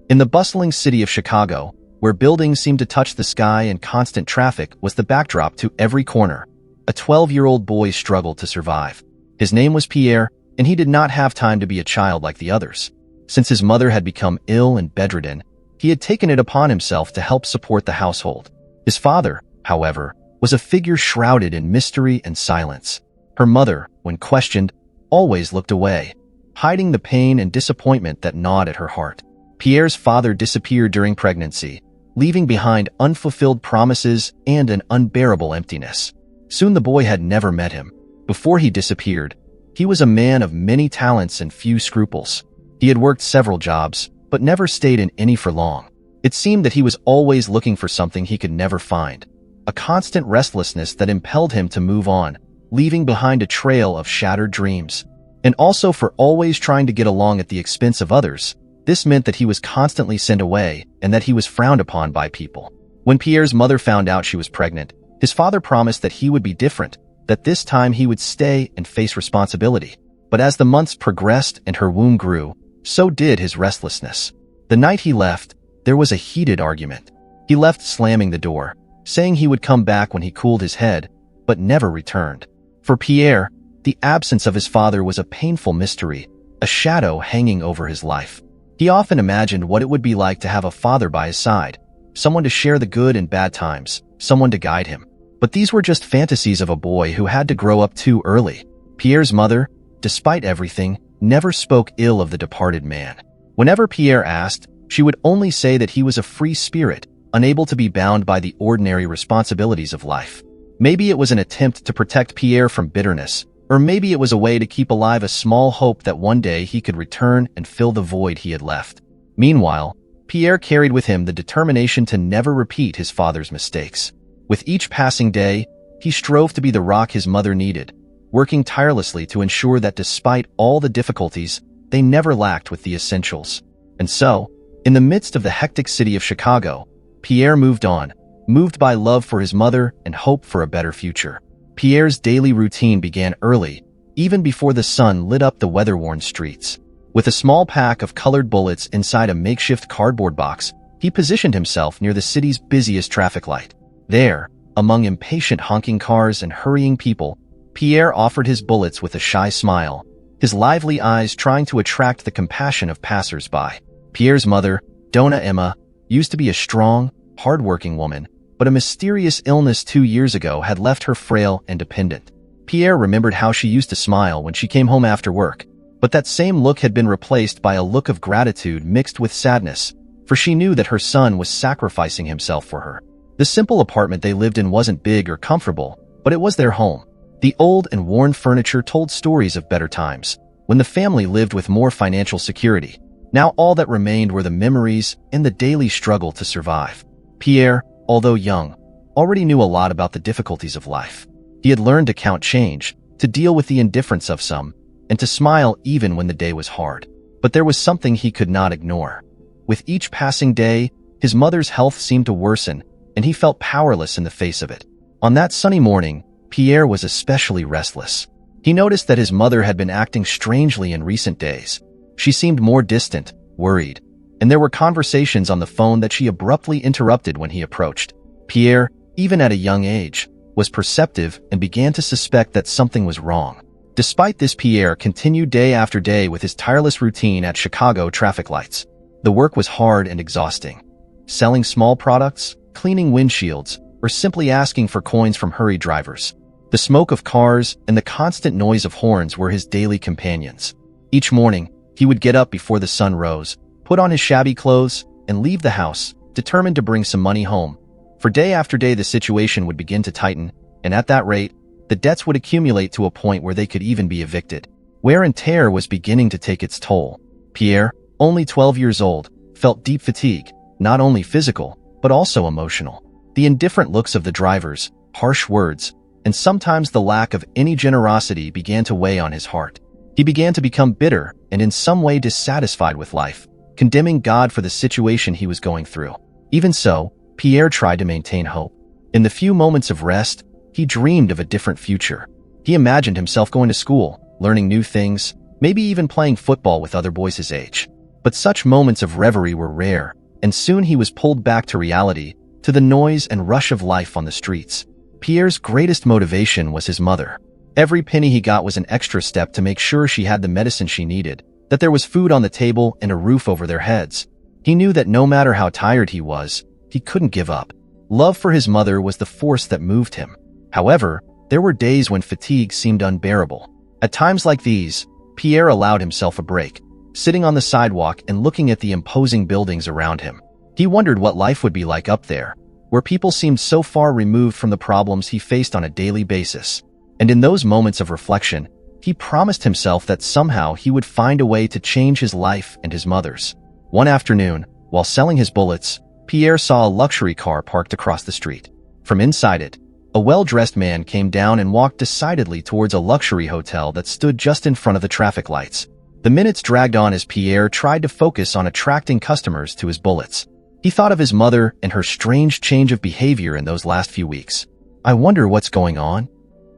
In the bustling city of Chicago, where buildings seemed to touch the sky and constant traffic was the backdrop to every corner, a 12-year-old boy struggled to survive. His name was Pierre, and he did not have time to be a child like the others. Since his mother had become ill and bedridden, he had taken it upon himself to help support the household. His father, however, was a figure shrouded in mystery and silence. Her mother, when questioned, always looked away, hiding the pain and disappointment that gnawed at her heart. Pierre's father disappeared during pregnancy, leaving behind unfulfilled promises and an unbearable emptiness. Soon the boy had never met him. Before he disappeared, he was a man of many talents and few scruples. He had worked several jobs, but never stayed in any for long. It seemed that he was always looking for something he could never find, a constant restlessness that impelled him to move on, leaving behind a trail of shattered dreams. And also for always trying to get along at the expense of others, this meant that he was constantly sent away and that he was frowned upon by people. When Pierre's mother found out she was pregnant, his father promised that he would be different, that this time he would stay and face responsibility. But as the months progressed and her womb grew, so did his restlessness. The night he left, there was a heated argument. He left slamming the door, saying he would come back when he cooled his head, but never returned. For Pierre, the absence of his father was a painful mystery, a shadow hanging over his life. He often imagined what it would be like to have a father by his side, someone to share the good and bad times, someone to guide him. But these were just fantasies of a boy who had to grow up too early. Pierre's mother, despite everything, never spoke ill of the departed man. Whenever Pierre asked, she would only say that he was a free spirit, unable to be bound by the ordinary responsibilities of life. Maybe it was an attempt to protect Pierre from bitterness, or maybe it was a way to keep alive a small hope that one day he could return and fill the void he had left. Meanwhile, Pierre carried with him the determination to never repeat his father's mistakes. With each passing day, he strove to be the rock his mother needed, working tirelessly to ensure that despite all the difficulties, they never lacked with the essentials. And so, in the midst of the hectic city of Chicago, Pierre moved on, moved by love for his mother and hope for a better future. Pierre's daily routine began early, even before the sun lit up the weather-worn streets. With a small pack of colored bullets inside a makeshift cardboard box, he positioned himself near the city's busiest traffic light. There, among impatient honking cars and hurrying people, Pierre offered his bullets with a shy smile, his lively eyes trying to attract the compassion of passers-by. Pierre's mother, Donna Emma, used to be a strong, hard-working woman, but a mysterious illness 2 years ago had left her frail and dependent. Pierre remembered how she used to smile when she came home after work, but that same look had been replaced by a look of gratitude mixed with sadness, for she knew that her son was sacrificing himself for her. The simple apartment they lived in wasn't big or comfortable, but it was their home. The old and worn furniture told stories of better times, when the family lived with more financial security. Now all that remained were the memories and the daily struggle to survive. Pierre, although young, already knew a lot about the difficulties of life. He had learned to count change, to deal with the indifference of some, and to smile even when the day was hard. But there was something he could not ignore. With each passing day, his mother's health seemed to worsen, and he felt powerless in the face of it. On that sunny morning, Pierre was especially restless. He noticed that his mother had been acting strangely in recent days. She seemed more distant, worried, and there were conversations on the phone that she abruptly interrupted when he approached. Pierre, even at a young age, was perceptive and began to suspect that something was wrong. Despite this, Pierre continued day after day with his tireless routine at Chicago traffic lights. The work was hard and exhausting. Selling small products, cleaning windshields, or simply asking for coins from hurried drivers. The smoke of cars and the constant noise of horns were his daily companions. Each morning, he would get up before the sun rose, put on his shabby clothes, and leave the house, determined to bring some money home. For day after day the situation would begin to tighten, and at that rate, the debts would accumulate to a point where they could even be evicted. Wear and tear was beginning to take its toll. Pierre, only 12 years old, felt deep fatigue, not only physical, but also emotional. The indifferent looks of the drivers, harsh words, and sometimes the lack of any generosity began to weigh on his heart. He began to become bitter and in some way dissatisfied with life, condemning God for the situation he was going through. Even so, Pierre tried to maintain hope. In the few moments of rest, he dreamed of a different future. He imagined himself going to school, learning new things, maybe even playing football with other boys his age. But such moments of reverie were rare, and soon he was pulled back to reality, to the noise and rush of life on the streets. Pierre's greatest motivation was his mother. Every penny he got was an extra step to make sure she had the medicine she needed, that there was food on the table and a roof over their heads. He knew that no matter how tired he was, he couldn't give up. Love for his mother was the force that moved him. However, there were days when fatigue seemed unbearable. At times like these, Pierre allowed himself a break, sitting on the sidewalk and looking at the imposing buildings around him. He wondered what life would be like up there, where people seemed so far removed from the problems he faced on a daily basis. And in those moments of reflection, he promised himself that somehow he would find a way to change his life and his mother's. One afternoon, while selling his bullets, Pierre saw a luxury car parked across the street. From inside it, a well-dressed man came down and walked decidedly towards a luxury hotel that stood just in front of the traffic lights. The minutes dragged on as Pierre tried to focus on attracting customers to his bullets. He thought of his mother and her strange change of behavior in those last few weeks. I wonder what's going on?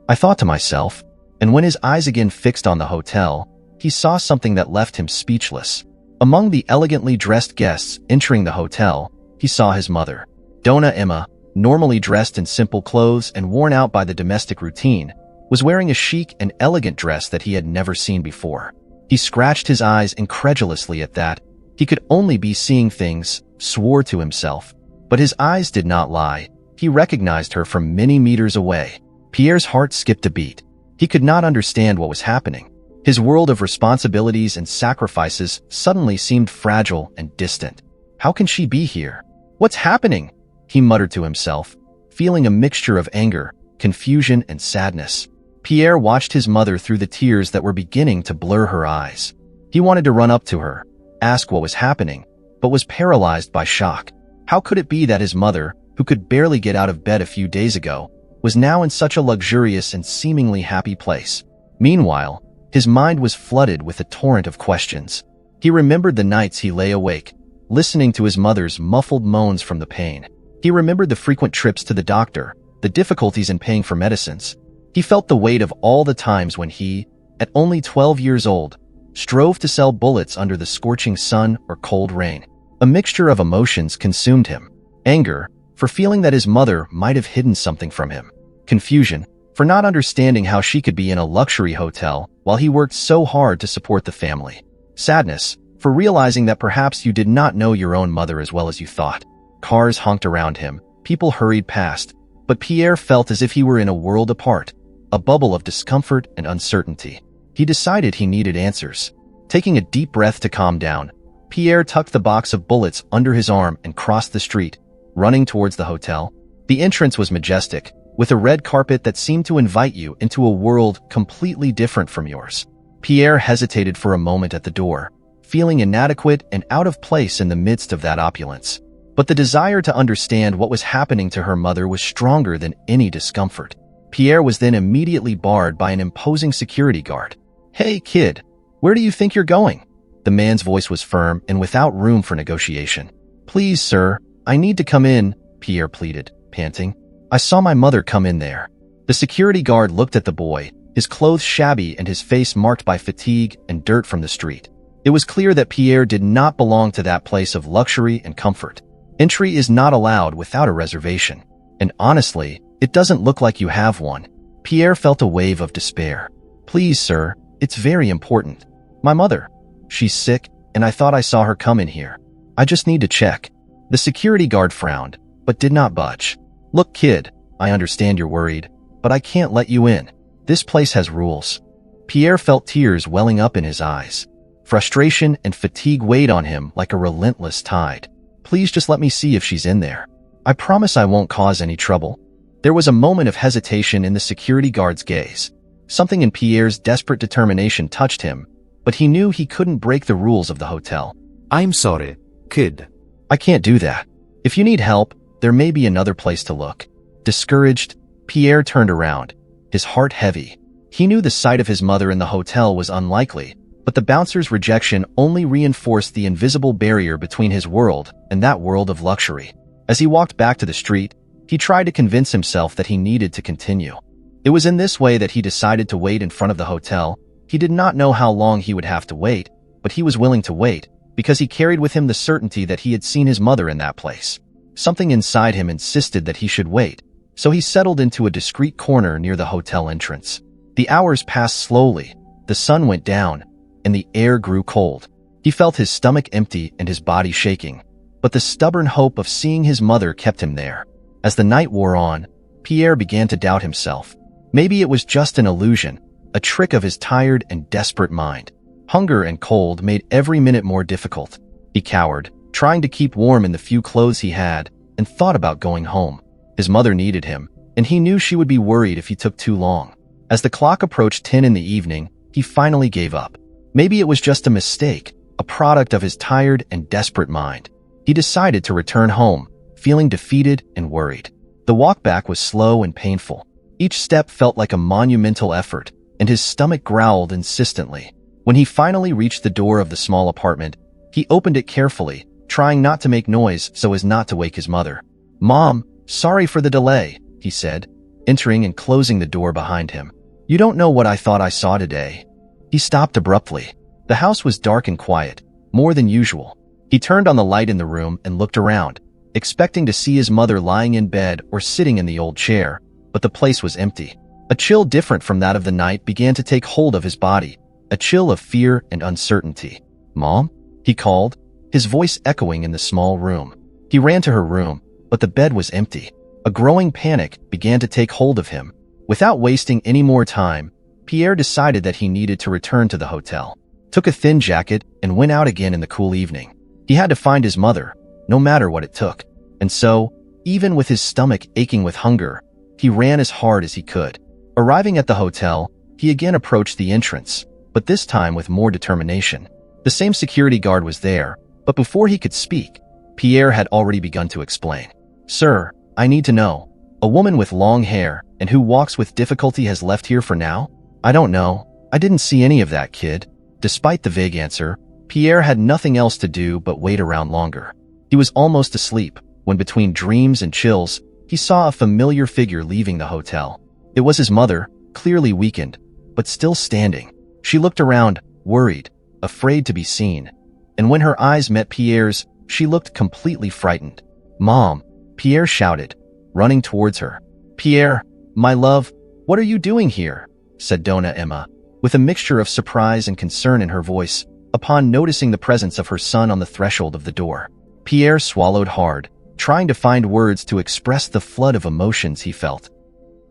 I thought to myself, and when his eyes again fixed on the hotel, he saw something that left him speechless. Among the elegantly dressed guests entering the hotel, he saw his mother. Dona Emma, normally dressed in simple clothes and worn out by the domestic routine, was wearing a chic and elegant dress that he had never seen before. He scratched his eyes incredulously at that. He could only be seeing things, swore to himself. But his eyes did not lie. He recognized her from many meters away. Pierre's heart skipped a beat. He could not understand what was happening. His world of responsibilities and sacrifices suddenly seemed fragile and distant. How can she be here? What's happening? He muttered to himself, feeling a mixture of anger, confusion, and sadness. Pierre watched his mother through the tears that were beginning to blur her eyes. He wanted to run up to her, ask what was happening, but was paralyzed by shock. How could it be that his mother, who could barely get out of bed a few days ago, was now in such a luxurious and seemingly happy place? Meanwhile, his mind was flooded with a torrent of questions. He remembered the nights he lay awake, listening to his mother's muffled moans from the pain. He remembered the frequent trips to the doctor, the difficulties in paying for medicines. He felt the weight of all the times when he, at only 12 years old, strove to sell bullets under the scorching sun or cold rain. A mixture of emotions consumed him. Anger, for feeling that his mother might have hidden something from him. Confusion, for not understanding how she could be in a luxury hotel while he worked so hard to support the family. Sadness, for realizing that perhaps you did not know your own mother as well as you thought. Cars honked around him, people hurried past, but Pierre felt as if he were in a world apart, a bubble of discomfort and uncertainty. He decided he needed answers. Taking a deep breath to calm down, Pierre tucked the box of bullets under his arm and crossed the street, running towards the hotel. The entrance was majestic, with a red carpet that seemed to invite you into a world completely different from yours. Pierre hesitated for a moment at the door, feeling inadequate and out of place in the midst of that opulence. But the desire to understand what was happening to her mother was stronger than any discomfort. Pierre was then immediately barred by an imposing security guard. "Hey, kid, where do you think you're going?" The man's voice was firm and without room for negotiation. "Please, sir, I need to come in," Pierre pleaded, panting. "I saw my mother come in there." The security guard looked at the boy, his clothes shabby and his face marked by fatigue and dirt from the street. It was clear that Pierre did not belong to that place of luxury and comfort. Entry is not allowed without a reservation. And honestly, it doesn't look like you have one. Pierre felt a wave of despair. "Please, sir, it's very important. My mother. She's sick, and I thought I saw her come in here. I just need to check." The security guard frowned, but did not budge. "Look, kid, I understand you're worried, but I can't let you in. This place has rules." Pierre felt tears welling up in his eyes. Frustration and fatigue weighed on him like a relentless tide. "Please just let me see if she's in there. I promise I won't cause any trouble." There was a moment of hesitation in the security guard's gaze. Something in Pierre's desperate determination touched him, but he knew he couldn't break the rules of the hotel. "I'm sorry, kid. "I can't do that. If you need help, there may be another place to look." Discouraged, Pierre turned around, his heart heavy. He knew the sight of his mother in the hotel was unlikely, but the bouncer's rejection only reinforced the invisible barrier between his world and that world of luxury. As he walked back to the street, he tried to convince himself that he needed to continue. It was in this way that he decided to wait in front of the hotel. He did not know how long he would have to wait, but he was willing to wait, because he carried with him the certainty that he had seen his mother in that place. Something inside him insisted that he should wait, so he settled into a discreet corner near the hotel entrance. The hours passed slowly, the sun went down, and the air grew cold. He felt his stomach empty and his body shaking, but the stubborn hope of seeing his mother kept him there. As the night wore on, Pierre began to doubt himself. Maybe it was just an illusion, a trick of his tired and desperate mind. Hunger and cold made every minute more difficult. He cowered, trying to keep warm in the few clothes he had, and thought about going home. His mother needed him, and he knew she would be worried if he took too long. As the clock approached 10 in the evening, he finally gave up. Maybe it was just a mistake, a product of his tired and desperate mind. He decided to return home, feeling defeated and worried. The walk back was slow and painful. Each step felt like a monumental effort, and his stomach growled insistently. When he finally reached the door of the small apartment, he opened it carefully, trying not to make noise so as not to wake his mother. "Mom, sorry for the delay," he said, entering and closing the door behind him. "You don't know what I thought I saw today." He stopped abruptly. The house was dark and quiet, more than usual. He turned on the light in the room and looked around, expecting to see his mother lying in bed or sitting in the old chair, but the place was empty. A chill different from that of the night began to take hold of his body, a chill of fear and uncertainty. "Mom?" he called, his voice echoing in the small room. He ran to her room, but the bed was empty. A growing panic began to take hold of him. Without wasting any more time, Pierre decided that he needed to return to the hotel, took a thin jacket, and went out again in the cool evening. He had to find his mother, no matter what it took. And so, even with his stomach aching with hunger, he ran as hard as he could. Arriving at the hotel, he again approached the entrance, but this time with more determination. The same security guard was there, but before he could speak, Pierre had already begun to explain. "Sir, I need to know. A woman with long hair and who walks with difficulty has left here for now?" "I don't know. I didn't see any of that, kid." Despite the vague answer, Pierre had nothing else to do but wait around longer. He was almost asleep when, between dreams and chills, he saw a familiar figure leaving the hotel. It was his mother, clearly weakened, but still standing. She looked around, worried, afraid to be seen. And when her eyes met Pierre's, she looked completely frightened. "Mom!" Pierre shouted, running towards her. "Pierre, my love, what are you doing here?" said Dona Emma, with a mixture of surprise and concern in her voice, upon noticing the presence of her son on the threshold of the door. Pierre swallowed hard, trying to find words to express the flood of emotions he felt.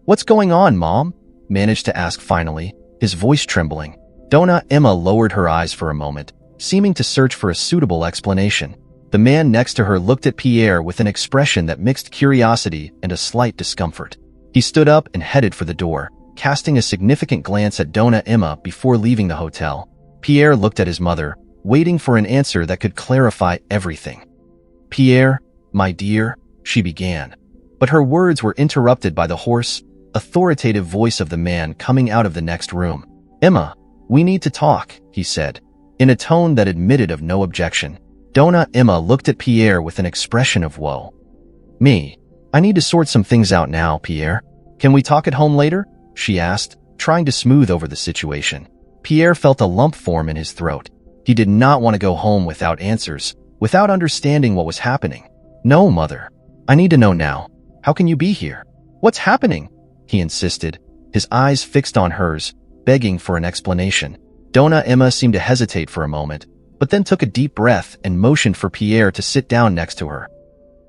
"What's going on, Mom?" managed to ask finally, his voice trembling. Dona Emma lowered her eyes for a moment, seeming to search for a suitable explanation. The man next to her looked at Pierre with an expression that mixed curiosity and a slight discomfort. He stood up and headed for the door, casting a significant glance at Dona Emma before leaving the hotel. Pierre looked at his mother, waiting for an answer that could clarify everything. "Pierre, my dear," she began, but her words were interrupted by the hoarse, authoritative voice of the man coming out of the next room. "Emma, we need to talk," he said, in a tone that admitted of no objection. Dona Emma looked at Pierre with an expression of woe. "Me? I need to sort some things out now, Pierre. Can we talk at home later?" she asked, trying to smooth over the situation. Pierre felt a lump form in his throat. He did not want to go home without answers, without understanding what was happening. "No, Mother. I need to know now. How can you be here? What's happening?" he insisted, his eyes fixed on hers, begging for an explanation. Dona Emma seemed to hesitate for a moment, but then took a deep breath and motioned for Pierre to sit down next to her.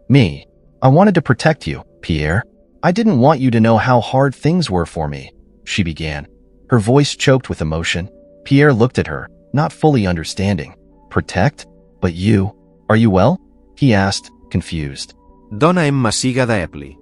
"Me? I wanted to protect you, Pierre. I didn't want you to know how hard things were for me," she began, her voice choked with emotion. Pierre looked at her, not fully understanding. "Protect? But you? Are you well?" he asked, confused. Dona Emma siga da epli.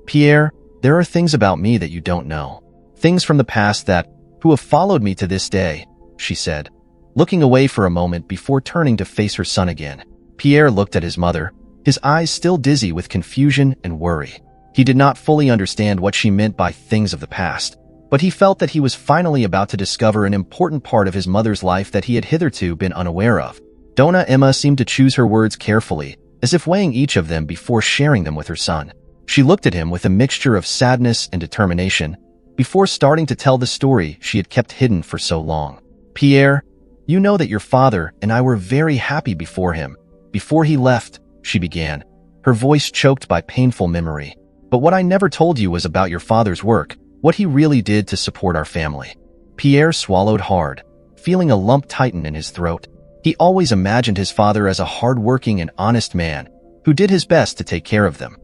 "Pierre, there are things about me that you don't know. Things from the past that, who have followed me to this day," she said, looking away for a moment before turning to face her son again. Pierre looked at his mother, his eyes still dizzy with confusion and worry. He did not fully understand what she meant by things of the past, but he felt that he was finally about to discover an important part of his mother's life that he had hitherto been unaware of. Dona Emma seemed to choose her words carefully, as if weighing each of them before sharing them with her son. She looked at him with a mixture of sadness and determination, before starting to tell the story she had kept hidden for so long. "Pierre, You know that your father and I were very happy before him. Before he left, she began, her voice choked by painful memory. But what I never told you was about your father's work, what he really did to support our family. Pierre swallowed hard, feeling a lump tighten in his throat. He always imagined his father as a hard-working and honest man who did his best to take care of them.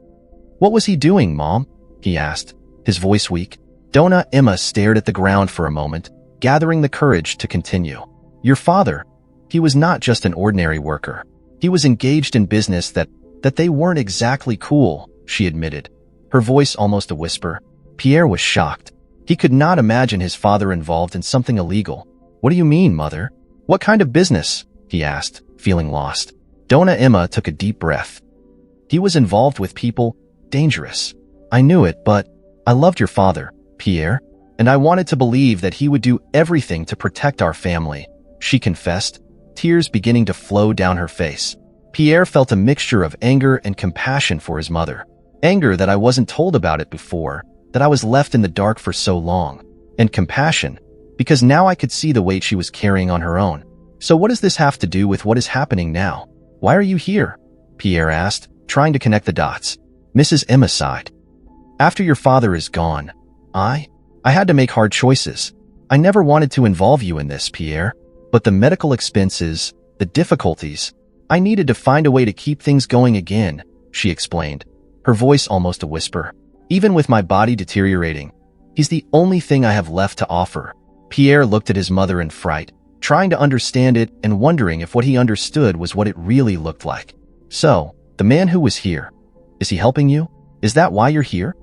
What was he doing, Mom? He asked, his voice weak. Dona Emma stared at the ground for a moment, gathering the courage to continue. Your father, he was not just an ordinary worker. He was engaged in business that they weren't exactly cool, she admitted, her voice almost a whisper. Pierre was shocked. He could not imagine his father involved in something illegal. What do you mean, Mother? What kind of business? He asked, feeling lost. Dona Emma took a deep breath. He was involved with people dangerous. I knew it, but I loved your father, Pierre, and I wanted to believe that he would do everything to protect our family, she confessed, tears beginning to flow down her face. Pierre felt a mixture of anger and compassion for his mother. Anger that I wasn't told about it before, that I was left in the dark for so long, and compassion, because now I could see the weight she was carrying on her own. So what does this have to do with what is happening now? Why are you here? Pierre asked, trying to connect the dots. Mrs. Emma sighed. After your father is gone, I had to make hard choices. I never wanted to involve you in this, Pierre, but the medical expenses, the difficulties, I needed to find a way to keep things going again, she explained, her voice almost a whisper. Even with my body deteriorating, he's the only thing I have left to offer. Pierre looked at his mother in fright, trying to understand it and wondering if what he understood was what it really looked like. So, the man who was here, is he helping you? Is that why you're here?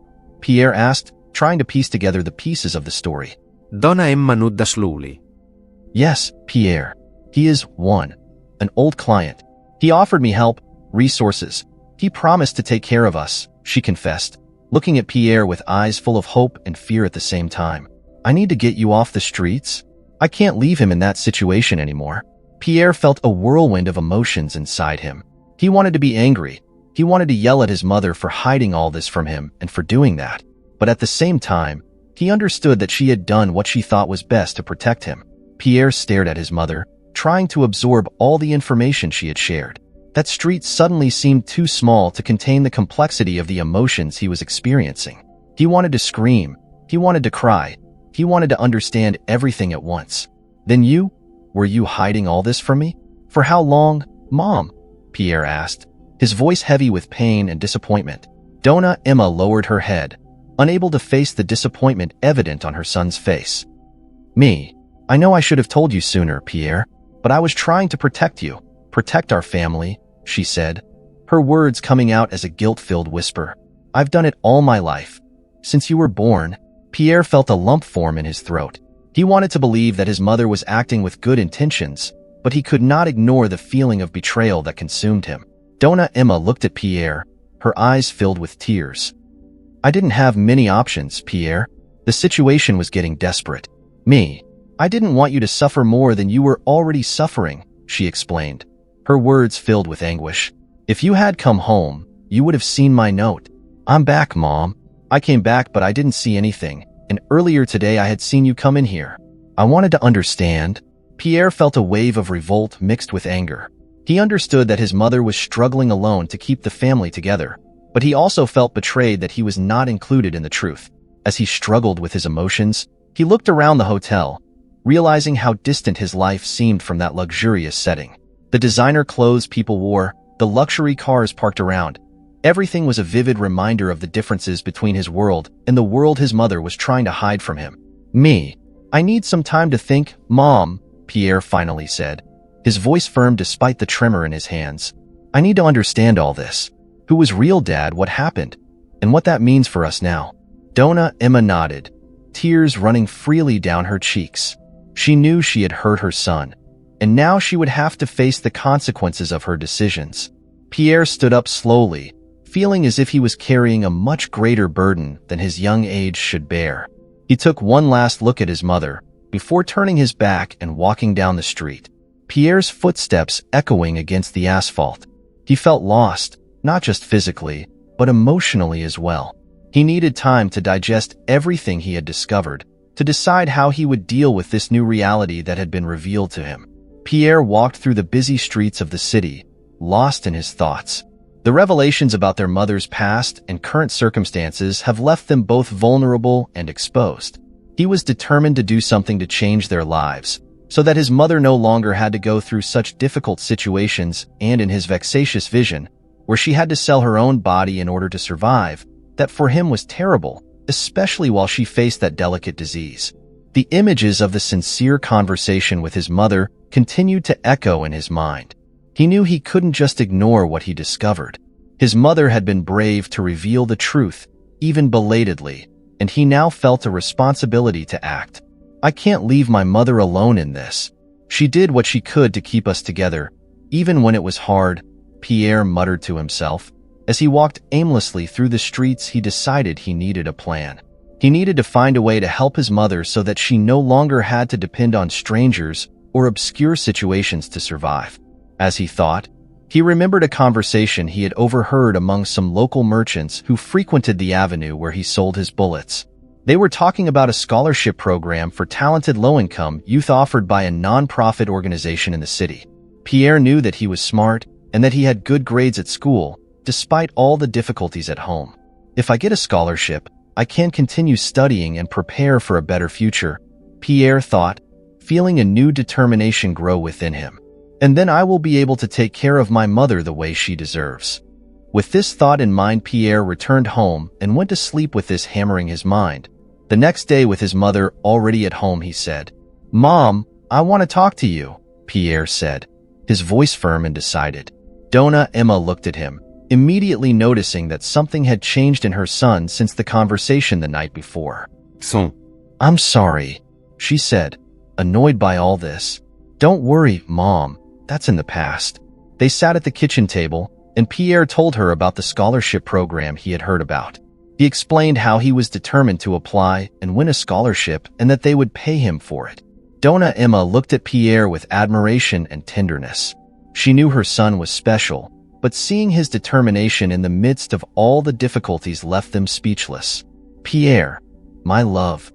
Pierre asked, trying to piece together the pieces of the story. Dona Emma nodded slowly. Yes, Pierre. He is an old client. He offered me help, resources. He promised to take care of us, she confessed, looking at Pierre with eyes full of hope and fear at the same time. I need to get you off the streets. I can't leave him in that situation anymore. Pierre felt a whirlwind of emotions inside him. He wanted to be angry. He wanted to yell at his mother for hiding all this from him and for doing that. But at the same time, he understood that she had done what she thought was best to protect him. Pierre stared at his mother, trying to absorb all the information she had shared. That street suddenly seemed too small to contain the complexity of the emotions he was experiencing. He wanted to scream. He wanted to cry. He wanted to understand everything at once. Then were you hiding all this from me? For how long, Mom? Pierre asked, his voice heavy with pain and disappointment. Dona Emma lowered her head, unable to face the disappointment evident on her son's face. Me. I know I should have told you sooner, Pierre, but I was trying to protect you, protect our family, she said, her words coming out as a guilt-filled whisper. I've done it all my life. Since you were born. Pierre felt a lump form in his throat. He wanted to believe that his mother was acting with good intentions, but he could not ignore the feeling of betrayal that consumed him. Dona Emma looked at Pierre, her eyes filled with tears. I didn't have many options, Pierre. The situation was getting desperate. I didn't want you to suffer more than you were already suffering, she explained, her words filled with anguish. If you had come home, you would have seen my note. I'm back, Mom. I came back, but I didn't see anything, and earlier today I had seen you come in here. I wanted to understand. Pierre felt a wave of revolt mixed with anger. He understood that his mother was struggling alone to keep the family together, but he also felt betrayed that he was not included in the truth. As he struggled with his emotions, he looked around the hotel, realizing how distant his life seemed from that luxurious setting. The designer clothes people wore, the luxury cars parked around, everything was a vivid reminder of the differences between his world and the world his mother was trying to hide from him. I need some time to think, Mom, Pierre finally said, his voice firm despite the tremor in his hands. I need to understand all this. Who was real Dad, what happened, and what that means for us now. Dona Emma nodded, tears running freely down her cheeks. She knew she had hurt her son, and now she would have to face the consequences of her decisions. Pierre stood up slowly, feeling as if he was carrying a much greater burden than his young age should bear. He took one last look at his mother, before turning his back and walking down the street, Pierre's footsteps echoing against the asphalt. He felt lost, not just physically, but emotionally as well. He needed time to digest everything he had discovered, to decide how he would deal with this new reality that had been revealed to him. Pierre walked through the busy streets of the city, lost in his thoughts. The revelations about their mother's past and current circumstances have left them both vulnerable and exposed. He was determined to do something to change their lives, so that his mother no longer had to go through such difficult situations, and in his vexatious vision, where she had to sell her own body in order to survive, that for him was terrible, especially while she faced that delicate disease. The images of the sincere conversation with his mother continued to echo in his mind. He knew he couldn't just ignore what he discovered. His mother had been brave to reveal the truth, even belatedly, and he now felt a responsibility to act. I can't leave my mother alone in this. She did what she could to keep us together, even when it was hard, Pierre muttered to himself. As he walked aimlessly through the streets, he decided he needed a plan. He needed to find a way to help his mother so that she no longer had to depend on strangers or obscure situations to survive. As he thought, he remembered a conversation he had overheard among some local merchants who frequented the avenue where he sold his bullets. They were talking about a scholarship program for talented low-income youth offered by a non-profit organization in the city. Pierre knew that he was smart and that he had good grades at school, despite all the difficulties at home. If I get a scholarship, I can continue studying and prepare for a better future, Pierre thought, feeling a new determination grow within him. And then I will be able to take care of my mother the way she deserves. With this thought in mind, Pierre returned home and went to sleep with this hammering his mind. The next day, with his mother already at home, he said, "Mom, I want to talk to you," Pierre said, his voice firm and decided. Dona Emma looked at him, immediately noticing that something had changed in her son since the conversation the night before. "I'm sorry," she said, annoyed by all this. "Don't worry, Mom. That's in the past." They sat at the kitchen table, and Pierre told her about the scholarship program he had heard about. He explained how he was determined to apply and win a scholarship and that they would pay him for it. Dona Emma looked at Pierre with admiration and tenderness. She knew her son was special, but seeing his determination in the midst of all the difficulties left them speechless. "Pierre, my love,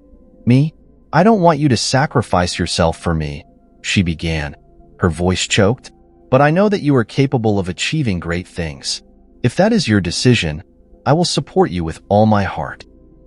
I don't want you to sacrifice yourself for me," she began, her voice choked, "but I know that you are capable of achieving great things. If that is your decision, I will support you with all my heart.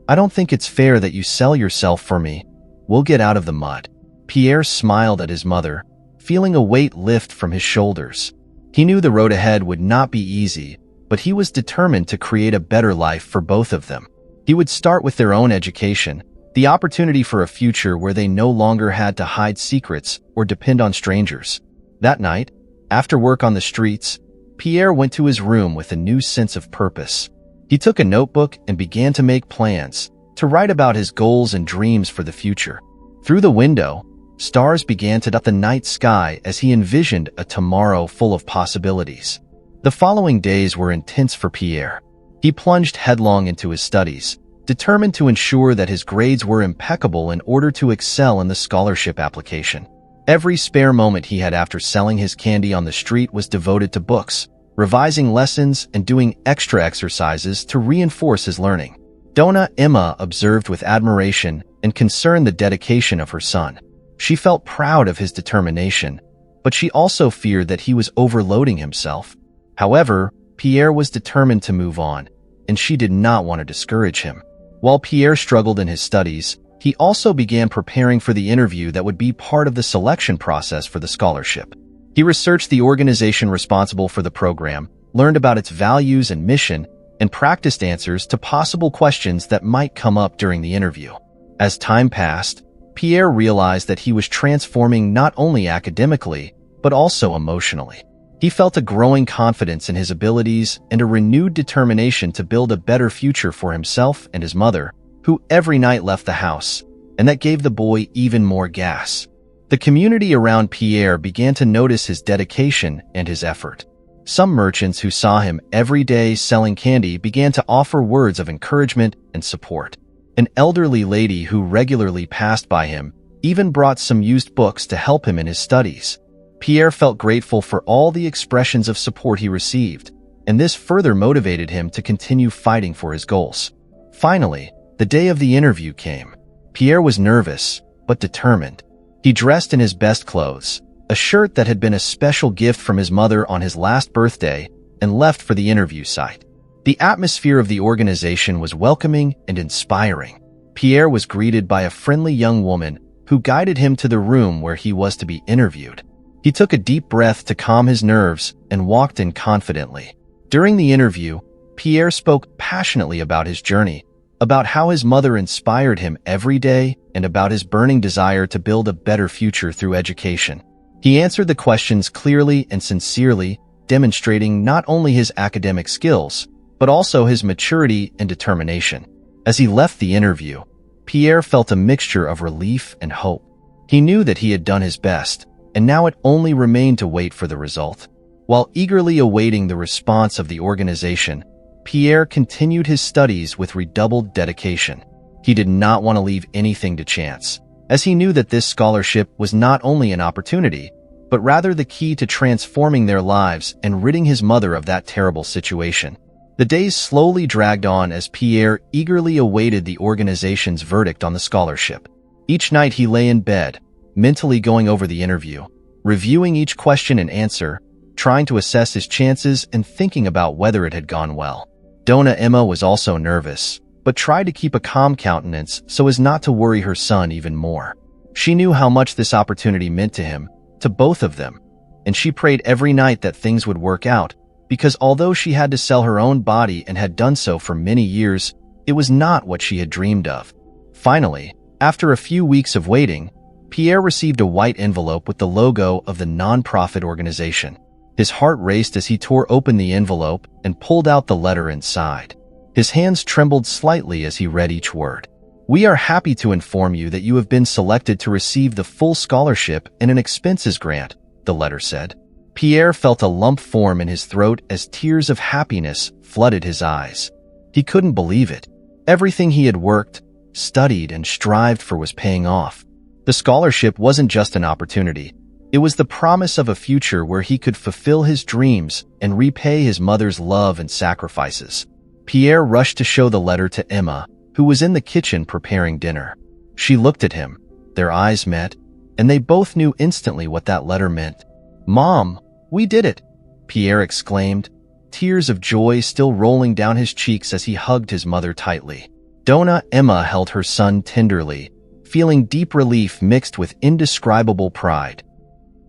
I don't think it's fair that you sell yourself for me. We'll get out of the mud." Pierre smiled at his mother, feeling a weight lift from his shoulders. He knew the road ahead would not be easy, but he was determined to create a better life for both of them. He would start with their own education, the opportunity for a future where they no longer had to hide secrets or depend on strangers. That night, after work on the streets, Pierre went to his room with a new sense of purpose. He took a notebook and began to make plans, to write about his goals and dreams for the future. Through the window, stars began to dot the night sky as he envisioned a tomorrow full of possibilities. The following days were intense for Pierre. He plunged headlong into his studies, determined to ensure that his grades were impeccable in order to excel in the scholarship application. Every spare moment he had after selling his candy on the street was devoted to books, revising lessons, and doing extra exercises to reinforce his learning. Dona Emma observed with admiration and concern the dedication of her son. She felt proud of his determination, but she also feared that he was overloading himself. However, Pierre was determined to move on, and she did not want to discourage him. While Pierre struggled in his studies, he also began preparing for the interview that would be part of the selection process for the scholarship. He researched the organization responsible for the program, learned about its values and mission, and practiced answers to possible questions that might come up during the interview. As time passed, Pierre realized that he was transforming not only academically, but also emotionally. He felt a growing confidence in his abilities and a renewed determination to build a better future for himself and his mother, who every night left the house, and that gave the boy even more gas. The community around Pierre began to notice his dedication and his effort. Some merchants who saw him every day selling candy began to offer words of encouragement and support. An elderly lady who regularly passed by him even brought some used books to help him in his studies. Pierre felt grateful for all the expressions of support he received, and this further motivated him to continue fighting for his goals. Finally, the day of the interview came. Pierre was nervous, but determined. He dressed in his best clothes, a shirt that had been a special gift from his mother on his last birthday, and left for the interview site. The atmosphere of the organization was welcoming and inspiring. Pierre was greeted by a friendly young woman who guided him to the room where he was to be interviewed. He took a deep breath to calm his nerves and walked in confidently. During the interview, Pierre spoke passionately about his journey, about how his mother inspired him every day, and about his burning desire to build a better future through education. He answered the questions clearly and sincerely, demonstrating not only his academic skills, but also his maturity and determination. As he left the interview, Pierre felt a mixture of relief and hope. He knew that he had done his best, and now it only remained to wait for the result. While eagerly awaiting the response of the organization, Pierre continued his studies with redoubled dedication. He did not want to leave anything to chance, as he knew that this scholarship was not only an opportunity, but rather the key to transforming their lives and ridding his mother of that terrible situation. The days slowly dragged on as Pierre eagerly awaited the organization's verdict on the scholarship. Each night he lay in bed, mentally going over the interview, reviewing each question and answer, trying to assess his chances and thinking about whether it had gone well. Dona Emma was also nervous, but tried to keep a calm countenance so as not to worry her son even more. She knew how much this opportunity meant to him, to both of them, and she prayed every night that things would work out, because although she had to sell her own body and had done so for many years, it was not what she had dreamed of. Finally, after a few weeks of waiting, Pierre received a white envelope with the logo of the non-profit organization. His heart raced as he tore open the envelope and pulled out the letter inside. His hands trembled slightly as he read each word. "We are happy to inform you that you have been selected to receive the full scholarship and an expenses grant," the letter said. Pierre felt a lump form in his throat as tears of happiness flooded his eyes. He couldn't believe it. Everything he had worked, studied, and strived for was paying off. The scholarship wasn't just an opportunity. It was the promise of a future where he could fulfill his dreams and repay his mother's love and sacrifices. Pierre rushed to show the letter to Emma, who was in the kitchen preparing dinner. She looked at him, their eyes met, and they both knew instantly what that letter meant. "Mom, we did it!" Pierre exclaimed, tears of joy still rolling down his cheeks as he hugged his mother tightly. Dona Emma held her son tenderly, feeling deep relief mixed with indescribable pride.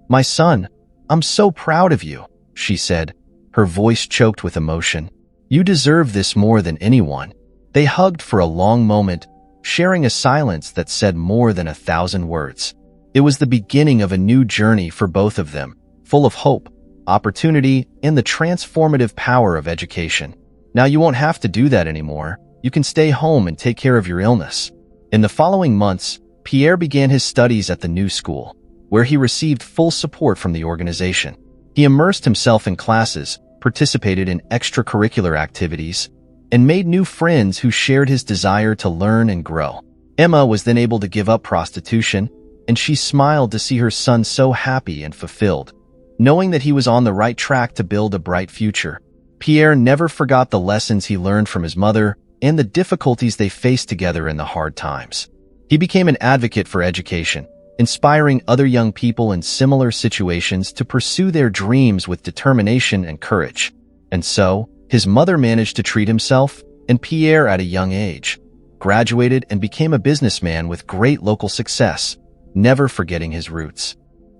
"My son, I'm so proud of you," she said, her voice choked with emotion. "You deserve this more than anyone." They hugged for a long moment, sharing a silence that said more than 1,000 words. It was the beginning of a new journey for both of them, full of hope, opportunity, and the transformative power of education. Now you won't have to do that anymore. You can stay home and take care of your illness. In the following months, Pierre began his studies at the new school, where he received full support from the organization. He immersed himself in classes, participated in extracurricular activities, and made new friends who shared his desire to learn and grow. Emma was then able to give up prostitution, and she smiled to see her son so happy and fulfilled, knowing that he was on the right track to build a bright future. Pierre never forgot the lessons he learned from his mother and the difficulties they faced together in the hard times. He became an advocate for education, inspiring other young people in similar situations to pursue their dreams with determination and courage. And so, his mother managed to treat himself, and Pierre at a young age graduated and became a businessman with great local success, never forgetting his roots.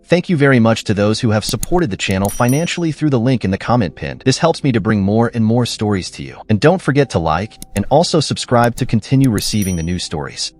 Thank you very much to those who have supported the channel financially through the link in the comment pinned. This helps me to bring more and more stories to you. And don't forget to like and also subscribe to continue receiving the new stories.